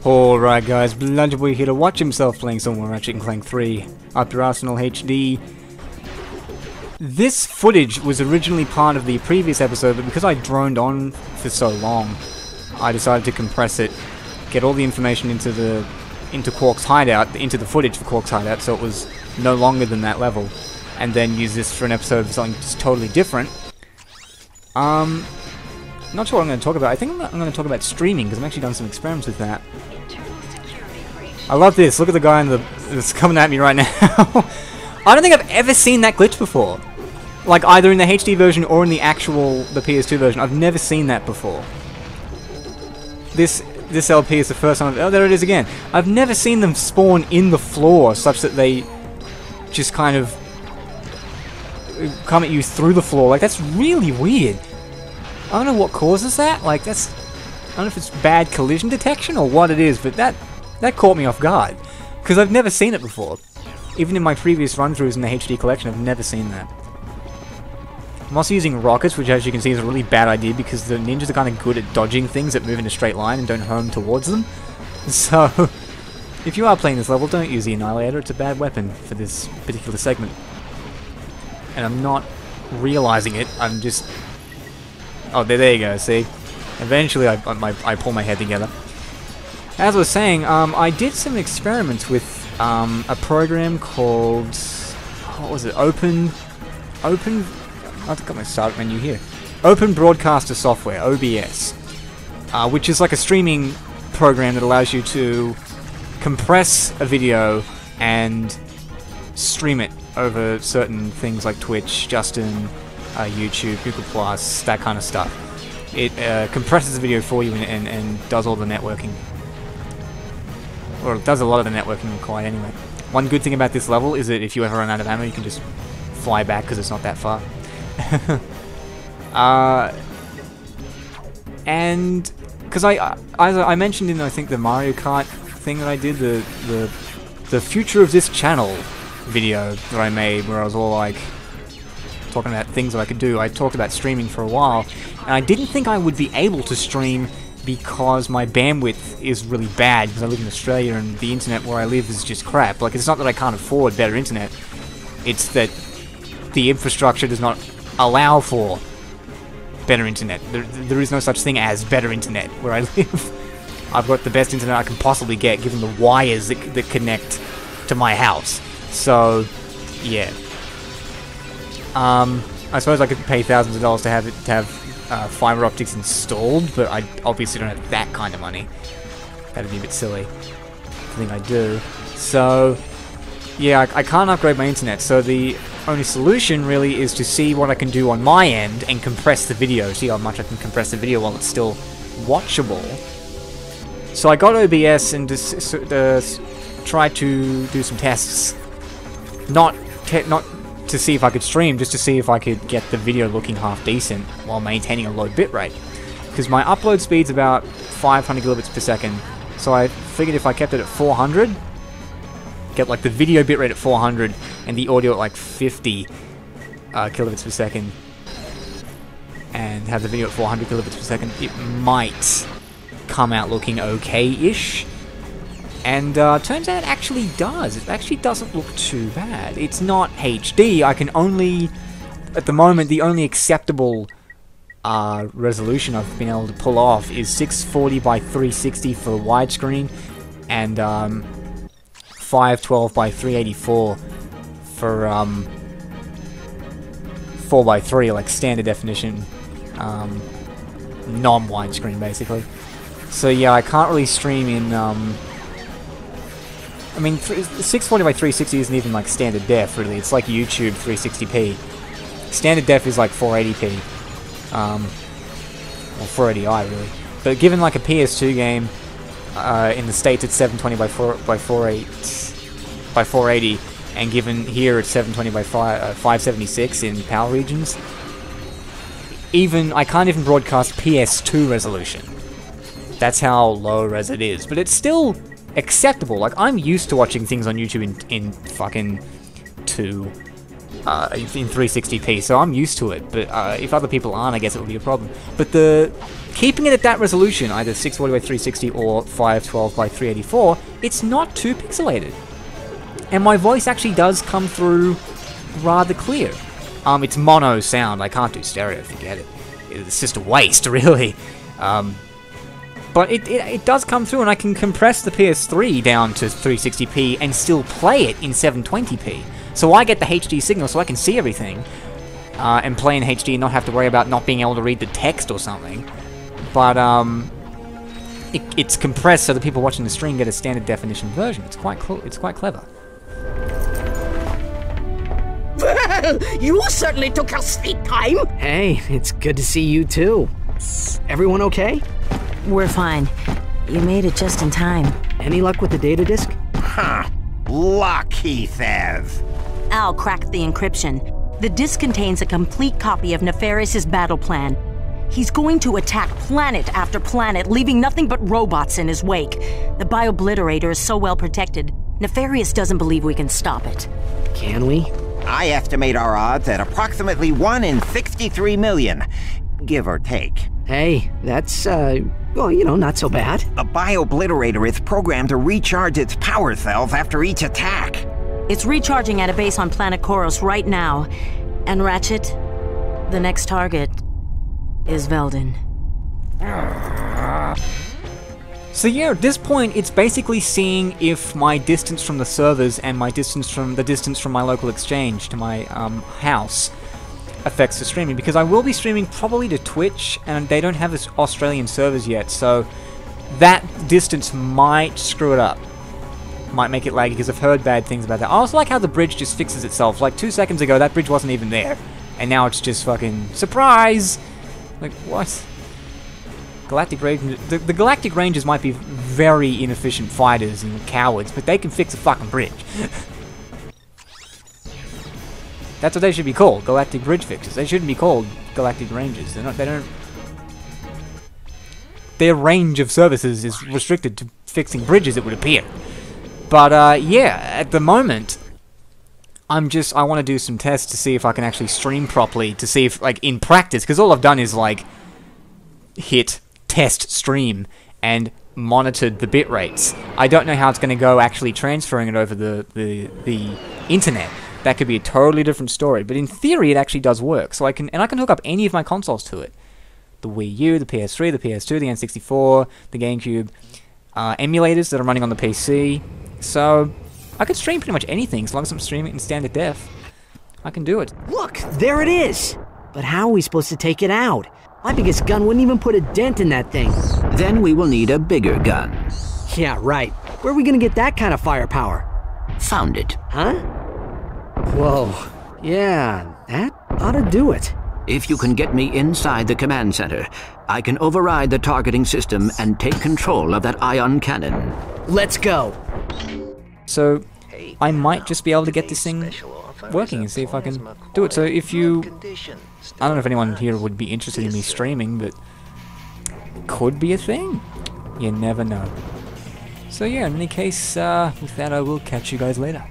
Alright guys, Blunderboy here to watch himself playing some more Ratchet and Clank 3 up to Arsenal HD. This footage was originally part of the previous episode, but because I droned on for so long, I decided to compress it, get all the information into Quark's hideout, into the footage for Quark's hideout, so it was no longer than that level, and then use this for an episode of something just totally different. Not sure what I'm going to talk about. I think I'm going to talk about streaming, because I've actually done some experiments with that. I love this. Look at the guy that's coming at me right now. I don't think I've ever seen that glitch before. Like, either in the HD version or in the PS2 version. I've never seen that before. This LP is the first time... Oh, there it is again. I've never seen them spawn in the floor such that they just kind of come at you through the floor. Like, that's really weird. I don't know what causes that. Like, that's... I don't know if it's bad collision detection or what it is, but that caught me off guard. Because I've never seen it before. Even in my previous run-throughs in the HD collection, I've never seen that. I'm also using rockets, which as you can see is a really bad idea because the ninjas are kind of good at dodging things that move in a straight line and don't home towards them. So, if you are playing this level, don't use the Annihilator. It's a bad weapon for this particular segment. And I'm not realizing it, I'm just... Oh, there you go, see? Eventually I pull my head together. As I was saying, I did some experiments with a program called... What was it? I've got my start menu here. Open Broadcaster Software, OBS. Which is like a streaming program that allows you to compress a video and stream it over certain things like Twitch, Justin, YouTube, Google+, that kind of stuff. It compresses the video for you and does all the networking. Or it does a lot of the networking required anyway. One good thing about this level is that if you ever run out of ammo, you can just fly back because it's not that far. And because I mentioned in I think the Mario Kart thing that I did, the future of this channel video that I made, where I was all like talking about things that I could do. I talked about streaming for a while, and I didn't think I would be able to stream because my bandwidth is really bad, because I live in Australia and the internet where I live is just crap. Like, it's not that I can't afford better internet, it's that the infrastructure does not allow for better internet. There is no such thing as better internet where I live. I've got the best internet I can possibly get, given the wires that connect to my house. So, yeah. I suppose I could pay thousands of dollars to have fiber optics installed, but I obviously don't have that kind of money. That'd be a bit silly. I think I do. So, yeah, I can't upgrade my internet, so the only solution really is to see what I can do on my end and compress the video, see how much I can compress the video while it's still watchable. So I got OBS and just tried to do some tests. Not to see if I could stream, just to see if I could get the video looking half decent while maintaining a low bitrate. Because my upload speed's about 500 kilobits per second, so I figured if I kept it at 400, get like the video bitrate at 400 and the audio at like 50 kilobits per second, and have the video at 400 kilobits per second, it might come out looking okay-ish. And turns out it actually does. It actually doesn't look too bad. It's not HD. I can only, at the moment, the only acceptable resolution I've been able to pull off is 640 by 360 for widescreen, and 512 by 384 for 4:3, like standard definition, non-widescreen basically. So yeah, I can't really stream in. I mean, 640 by 360 isn't even like standard def, really. It's like YouTube 360p. Standard def is like 480p. Or 480i, really. But given like a PS2 game, in the States it's 720 by 480, and given here it's 720 by 576 in PAL regions, I can't even broadcast PS2 resolution. That's how low res it is. But it's still acceptable. Like, I'm used to watching things on YouTube in fucking in 360p, so I'm used to it, but if other people aren't, I guess it would be a problem. But keeping it at that resolution, either 640 by 360 or 512 by 384, it's not too pixelated. And my voice actually does come through rather clear. It's mono sound, I can't do stereo, forget it. It's just a waste, really. But it does come through, and I can compress the PS3 down to 360p and still play it in 720p. So I get the HD signal so I can see everything, and play in HD and not have to worry about not being able to read the text or something. But it's compressed so the people watching the stream get a standard definition version. It's quite cool. It's quite clever. Well, you certainly took your sweet time. Hey, it's good to see you too. Everyone okay? We're fine. You made it just in time. Any luck with the data disk? Huh. Luck, he says. Al cracked the encryption. The disk contains a complete copy of Nefarious' battle plan. He's going to attack planet after planet, leaving nothing but robots in his wake. The Biobliterator is so well protected, Nefarious doesn't believe we can stop it. Can we? I estimate our odds at approximately 1 in 63 million, give or take. Hey, that's, well, you know, not so bad. The Biobliterator is programmed to recharge its power cells after each attack. It's recharging at a base on planet Koros right now. And Ratchet, the next target is Veldin. So yeah, at this point, it's basically seeing if my distance from the servers and my distance from my local exchange to my house affects the streaming, because I will be streaming probably to Twitch, and they don't have Australian servers yet, so that distance might screw it up. Might make it laggy, because I've heard bad things about that. I also like how the bridge just fixes itself. Like 2 seconds ago, that bridge wasn't even there, and now it's just fucking surprise. Like what? Galactic Range. The Galactic Rangers might be very inefficient fighters and cowards, but they can fix a fucking bridge. That's what they should be called, Galactic Bridge Fixers. They shouldn't be called Galactic Rangers. They're not. They don't. Their range of services is restricted to fixing bridges, it would appear. But yeah, at the moment, I want to do some tests to see if I can actually stream properly, to see if, like, in practice, because all I've done is, like, hit test stream and monitored the bit rates. I don't know how it's going to go actually transferring it over the internet. That could be a totally different story, but in theory it actually does work. So I can hook up any of my consoles to it. The Wii U, the PS3, the PS2, the N64, the GameCube, emulators that are running on the PC. So I could stream pretty much anything as long as I'm streaming it in standard def. I can do it. Look, there it is! But how are we supposed to take it out? My biggest gun wouldn't even put a dent in that thing. Then we will need a bigger gun. Yeah, right. Where are we gonna get that kind of firepower? Found it. Huh? Whoa. Yeah, that ought to do it. If you can get me inside the command center, I can override the targeting system and take control of that ion cannon. Let's go. So I might just be able to get this thing working and see if I can do it. So if you... I don't know if anyone here would be interested in me streaming, but could be a thing. You never know. So yeah, in any case, with that I will catch you guys later.